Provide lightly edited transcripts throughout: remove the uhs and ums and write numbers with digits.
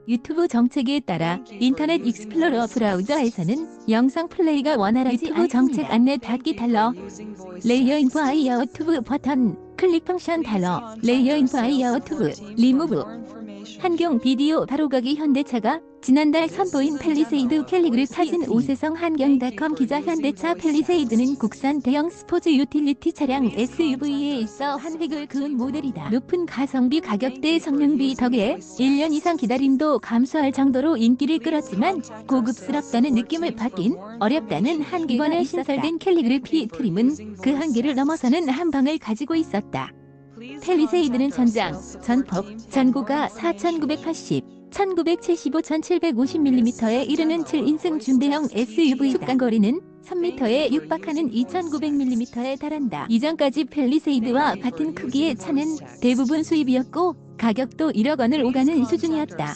유튜브 정책에 따라 인터넷 익스플로러 브라우저에서는 영상 플레이가 원활하지 유튜브 정책 안내 닫기 달러 레이어 인포 아이어 튜브 버튼 클릭 펑션 달러 레이어 인포 아이어 튜브 리무브 한경 비디오 바로가기 현대차가 지난달 선보인 팰리세이드 캘리그룹 사진 오세성 한경닷컴 기자 현대차 팰리세이드는 국산 대형 스포츠 유틸리티 차량 SUV에 있어 한 획을 그은 모델이다. 높은 가성비 가격대 성능비 덕에 1년 이상 기다림도 감수할 정도로 인기를 끌었지만 고급스럽다는 느낌을 받긴 어렵다는 한기관에 신설된 캘리그룹 P 트림은 그 한계를 넘어서는 한방을 가지고 있었다. 팰리세이드는 전장, 전폭, 전고가 4,980, 1,975, 1,750mm에 이르는 7인승 준대형 SUV 축간거리는 3m에 육박하는 2,900mm에 달한다. 이전까지 팰리세이드와 같은 크기의 차는 대부분 수입이었고 가격도 1억 원을 오가는 수준이었다.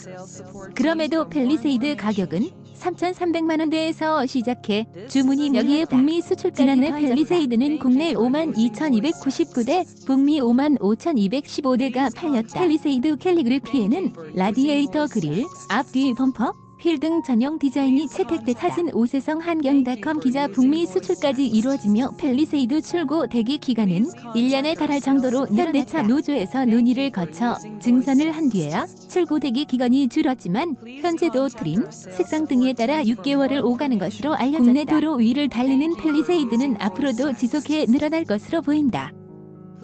그럼에도 팰리세이드 가격은 3,300만원대에서 시작해 주문이 여기에 북미 수출 지난해 팰리세이드는 국내 52,299대, 북미 55,215대가 팔렸다. 팰리세이드 캘리그룹 P에는 라디에이터 그릴, 앞뒤 범퍼, 휠 등 전용 디자인이 채택돼 사진 오세성 한경닷컴 기자 북미 수출까지 이루어지며 팰리세이드 출고 대기 기간은 1년에 달할 정도로 현대차 노조에서 논의를 거쳐 증선을 한 뒤에야 출고 대기 기간이 줄었지만 현재도 트림, 색상 등에 따라 6개월을 오가는 것으로 알려졌다. 국내 도로 위를 달리는 팰리세이드는 앞으로도 지속해 늘어날 것으로 보인다.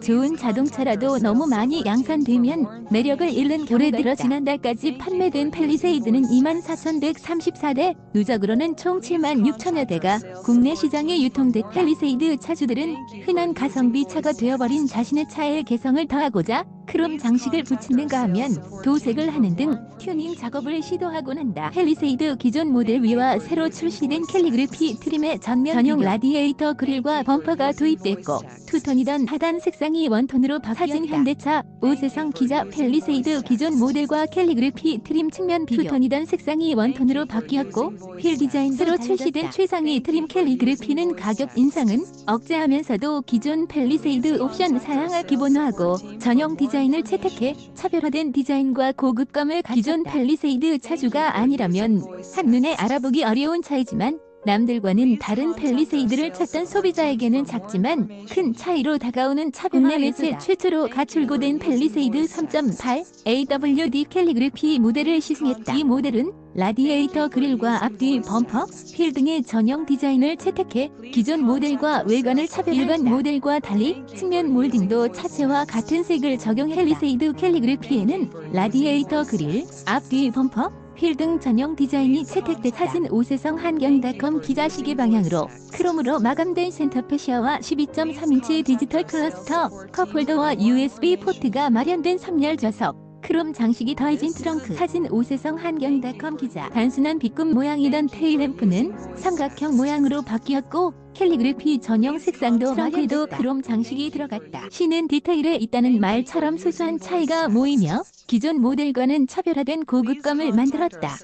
좋은 자동차라도 너무 많이 양산되면 매력을 잃는 올해 들어 지난달까지 판매된 팰리세이드는 24,134대, 누적으로는 총 76,000여 대가 국내 시장에 유통됐다. 팰리세이드 차주들은 흔한 가성비 차가 되어버린 자신의 차에 개성을 더하고자 크롬 장식을 붙이는가 하면 도색을 하는 등 튜닝 작업을 시도하곤 한다. 팰리세이드 기존 모델 위와 새로 출시된 캘리그룹 P 트림의 전용 라디에이터 그릴과 범퍼가 도입됐고 투톤이던 하단 색상이 원톤으로 바뀐 현대차 오세성 기자 팰리세이드 기존 모델과 캘리그룹 P 트림 측면 비교 투톤이던 색상이 원톤으로 바뀌었고 휠 디자인 새로 출시된 최상위 트림 캘리그룹 P는 가격 인상은 억제하면서도 기존 팰리세이드 옵션 사양을 기본화하고 전용 디자인을 채택해 차별화된 디자인과 고급감을 기존 팰리세이드 차주가 아니라면 한눈에 알아보기 어려운 차이지만 남들과는 다른 팰리세이드를 찾던 소비자에게는 작지만 큰 차이로 다가오는 차별화 매체 최초로 가출고된 팰리세이드 3.8 AWD 캘리그룹 P 모델을 시승했다. 이 모델은 라디에이터 그릴과 앞뒤 범퍼, 휠 등의 전용 디자인을 채택해 기존 모델과 외관을 차별한다. 일반 모델과 달리 측면 몰딩도 차체와 같은 색을 적용해 팰리세이드 캘리그룹 P에는 라디에이터 그릴, 앞뒤 범퍼, 휠 등 전용 디자인이 채택돼 사진 오세성 한경닷컴 기자 시계 방향으로 크롬으로 마감된 센터페 시야와 12.3인치 디지털 클러스터, 컵홀더와 USB 포트가 마련된 3열 좌석, 크롬 장식이 더해진 트렁크 사진 오세성 한경닷컴 기자 단순한 B급 모양이던 테일램프는 삼각형 모양으로 바뀌었고 캘리그룹 P 전용 색상도 트렁크에도 크롬 장식이 들어갔다. 시는 디테일에 있다는 말처럼 소소한 차이가 모이며 기존 모델과는 차별화된 고급감을 만들었다.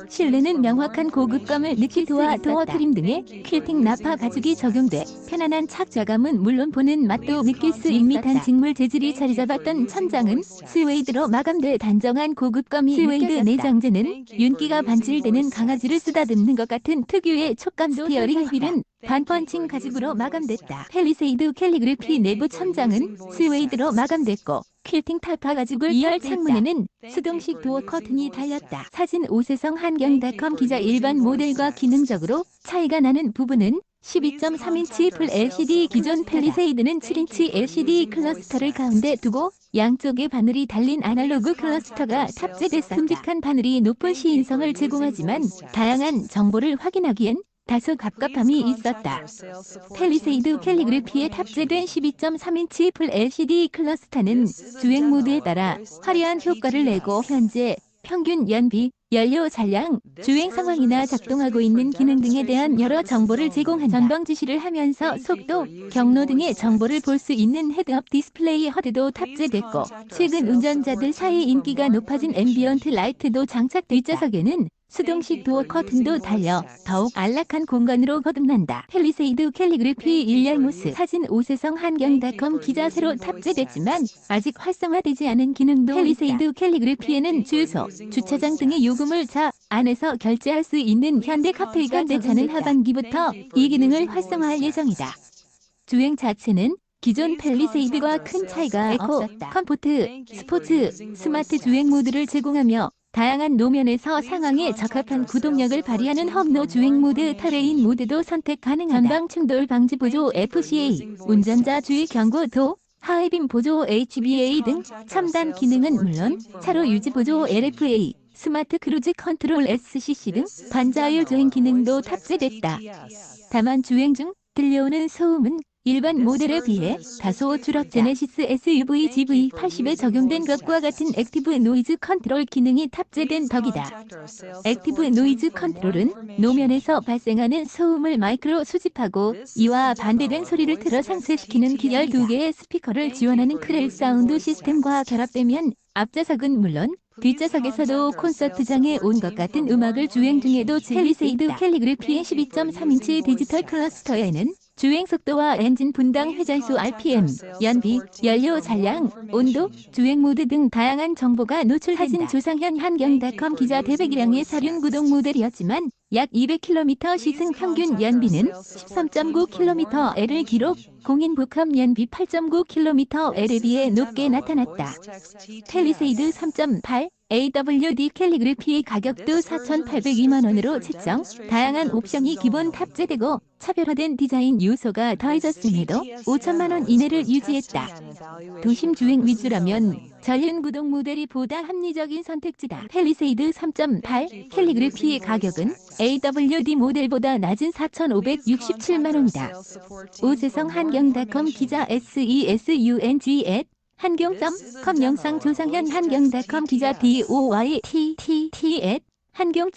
실내는 명확한 고급감을 느끼 도어 트림 등의 퀼팅 나파 가죽이 적용돼 편안한 착좌감은 물론 보는 맛도 느낄 수 밋밋한 직물 재질이 자리잡았던 천장은 스웨이드로 마감돼 단정한 고급감이 스웨이드 내장재는 윤기가 반질되는 강아지를 쓰다듬는 것 같은 특유의 촉감 스티어링 휠은 반펀칭 가죽으로 마감됐다. 팰리세이드 캘리그룹 P 내부 천장은 스웨이드로 마감됐고 퀼팅 타파 가죽을 2열 창문에는 수동식 도어 커튼이 달렸다. 사진 오세성 한경닷컴 기자 일반 모델과 기능적으로 차이가 나는 부분은 12.3인치 풀 LCD 기존 팰리세이드는 7인치 LCD 클러스터를 가운데 두고 양쪽에 바늘이 달린 아날로그 클러스터가 탑재됐다. 큼직한 바늘이 높은 시인성을 제공하지만 다양한 정보를 확인하기엔 다소 갑갑함이 있었다. 팰리세이드 캘리그룹 P에 탑재된 12.3인치 풀 LCD 클러스터는 주행 모드에 따라 화려한 효과를 내고 현재 평균 연비, 연료 잔량, 주행 상황이나 작동하고 있는 기능 등에 대한 여러 정보를 제공한다. 전방 지시를 하면서 속도, 경로 등의 정보를 볼 수 있는 헤드업 디스플레이 허드도 탑재됐고 최근 운전자들 사이 인기가 높아진 앰비언트 라이트도 장착돼 뒷좌석에는 수동식 도어 커튼도 달려 더욱 안락한 공간으로 거듭난다. 펠리세이드 캘리그래피 일렬모스 사진 오세성 한경닷컴 기자 새로 탑재됐지만 아직 활성화되지 않은 기능도 펠리세이드 캘리그래피에는 주유소, 주차장 등의 요금을 안에서 결제할 수 있는 현대카페가 내 차는 하반기부터 이 기능을 활성화할 예정이다. 주행 자체는 기존 펠리세이드와 큰 차이가 없었다. 컴포트, 스포츠, 스마트 주행 모드를 제공하며 다양한 노면에서 상황에 적합한 구동력을 발휘하는 험로 주행 모드, 터레인 모드도 선택 가능하다. 전방 충돌 방지 보조 FCA, 운전자 주의 경고도, 하이빔 보조 HBA 등 첨단 기능은 물론 차로 유지 보조 LFA, 스마트 크루즈 컨트롤 SCC 등 반자율 주행 기능도 탑재됐다. 다만 주행 중 들려오는 소음은 일반 모델에 비해 다소 줄었다. 제네시스 SUV GV80에 적용된 것과 같은 액티브 노이즈 컨트롤 기능이 탑재된 덕이다. 액티브 노이즈 컨트롤은 노면에서 발생하는 소음을 마이크로 수집하고 이와 반대된 소리를 틀어 상쇄시키는 기열 2개의 스피커를 지원하는 크렐 사운드 시스템과 결합되면 앞좌석은 물론 뒷좌석에서도 콘서트장에 온 것 같은 음악을 주행 중에도 펠리세이드 캘리그래피의 12.3인치 디지털 클러스터에는 주행 속도와 엔진 분당 회전수 RPM, 연비, 연료 잔량, 온도, 주행 모드 등 다양한 정보가 노출된다. 사진 조상현 한경닷컴 기자 대배기량의 사륜 구동 모델이었지만 약 200km 시승 평균 연비는 13.9km를 기록, 공인 복합 연비 8.9km에 비해 높게 나타났다. 펠리세이드 3.8 AWD 캘리그래피 가격도 4,802만원으로 책정, 다양한 옵션이 기본 탑재되고 차별화된 디자인 요소가 더해졌음에도 5천만원 이내를 유지했다. 도심 주행 위주라면 전륜 구동 모델이 보다 합리적인 선택지다. 펠리세이드 3.8 캘리그래피의 가격은 AWD 모델보다 낮은 4,567만원이다. 오세성 한경닷컴 기자 SESUNG@ 한경.com 영상 조상현 한경닷컴 기자 DOYTTT@ 한경.